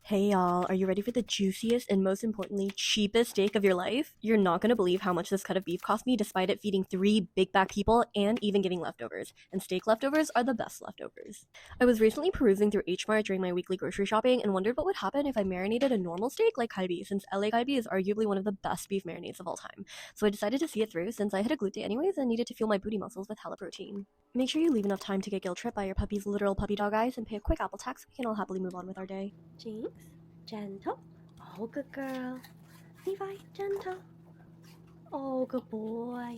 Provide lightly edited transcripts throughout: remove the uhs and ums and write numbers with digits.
Hey y'all, are you ready for the juiciest and most importantly cheapest steak of your life? You're not gonna believe how much this cut of beef cost me despite it feeding 3 big back people and even giving leftovers. And steak leftovers are the best leftovers. I was recently perusing through H Mart during my weekly grocery shopping and wondered what would happen if I marinated a normal steak like galbi, since LA galbi is arguably one of the best beef marinades of all time. So I decided to see it through since I had a glute day anyways and needed to fuel my booty muscles with hella protein. Make sure you leave enough time to get guilt tripped by your puppy's literal puppy dog eyes and pay a quick Apple tax so we can all happily move on with our day. Jinx, gentle. Oh, good girl. Levi, gentle. Oh, good boy.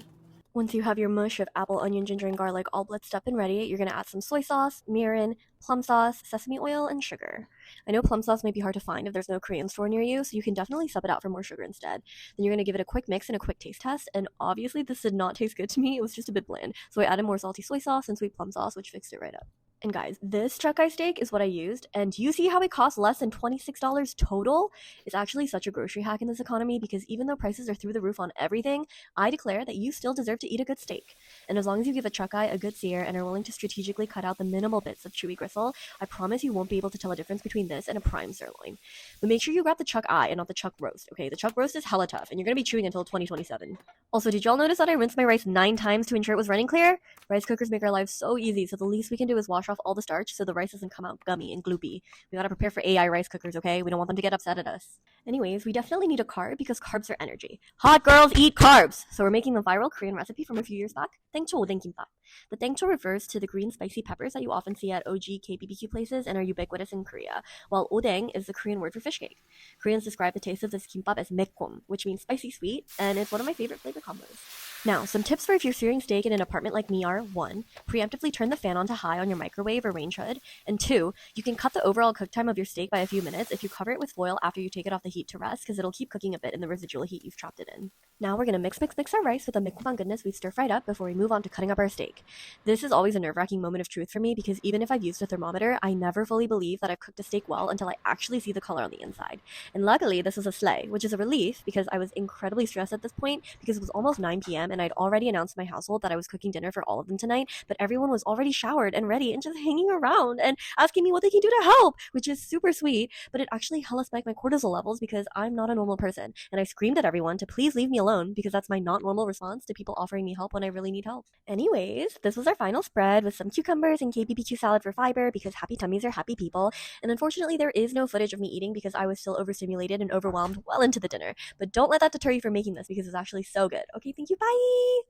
Once you have your mush of apple, onion, ginger, and garlic all blitzed up and ready, you're going to add some soy sauce, mirin, plum sauce, sesame oil, and sugar. I know plum sauce might be hard to find if there's no Korean store near you, so you can definitely sub it out for more sugar instead. Then you're going to give it a quick mix and a quick taste test, and obviously this did not taste good to me, it was just a bit bland, so I added more salty soy sauce and sweet plum sauce, which fixed it right up. And guys, this chuck eye steak is what I used, and do you see how it costs less than $26 total? It's actually such a grocery hack in this economy because even though prices are through the roof on everything, I declare that you still deserve to eat a good steak. And as long as you give a chuck eye a good sear and are willing to strategically cut out the minimal bits of chewy gristle, I promise you won't be able to tell a difference between this and a prime sirloin. But make sure you grab the chuck eye and not the chuck roast, okay? The chuck roast is hella tough, and you're gonna be chewing until 2027. Also, did y'all notice that I rinsed my rice 9 times to ensure it was running clear? Rice cookers make our lives so easy, so the least we can do is wash off all the starch so the rice doesn't come out gummy and gloopy. We gotta prepare for AI rice cookers, okay? We don't want them to get upset at us. Anyways, we definitely need a carb because carbs are energy. Hot girls eat carbs! So we're making the viral Korean recipe from a few years back, ddaengcho gimbap. The ddaengcho refers to the green spicy peppers that you often see at OG KBBQ places and are ubiquitous in Korea, while odaeng is the Korean word for fish cake. Koreans describe the taste of this kimbap as mekkom, which means spicy sweet, and it's one of my favorite flavor combos. Now, some tips for if you're searing steak in an apartment like me are: 1. Preemptively turn the fan on to high on your microwave or range hood, and 2. You can cut the overall cook time of your steak by a few minutes if you cover it with foil after you take it off the heat to rest, because it'll keep cooking a bit in the residual heat you've trapped it in. Now we're gonna mix our rice with the mekkom goodness we've stir-fried up before we move on to cutting up our steak. This is always a nerve-wracking moment of truth for me because even if I've used a thermometer, I never fully believe that I've cooked a steak well until I actually see the color on the inside. And luckily, this was a sleigh, which is a relief because I was incredibly stressed at this point because it was almost 9 p.m. and I'd already announced to my household that I was cooking dinner for all of them tonight, but everyone was already showered and ready and just hanging around and asking me what they can do to help, which is super sweet, but it actually hella spiked my cortisol levels because I'm not a normal person, and I screamed at everyone to please leave me alone because that's my not normal response to people offering me help when I really need help. Anyways, this was our final spread with some cucumbers and KBBQ salad for fiber because happy tummies are happy people, and unfortunately there is no footage of me eating because I was still overstimulated and overwhelmed well into the dinner, but don't let that deter you from making this because it's actually so good. Okay, thank you, bye!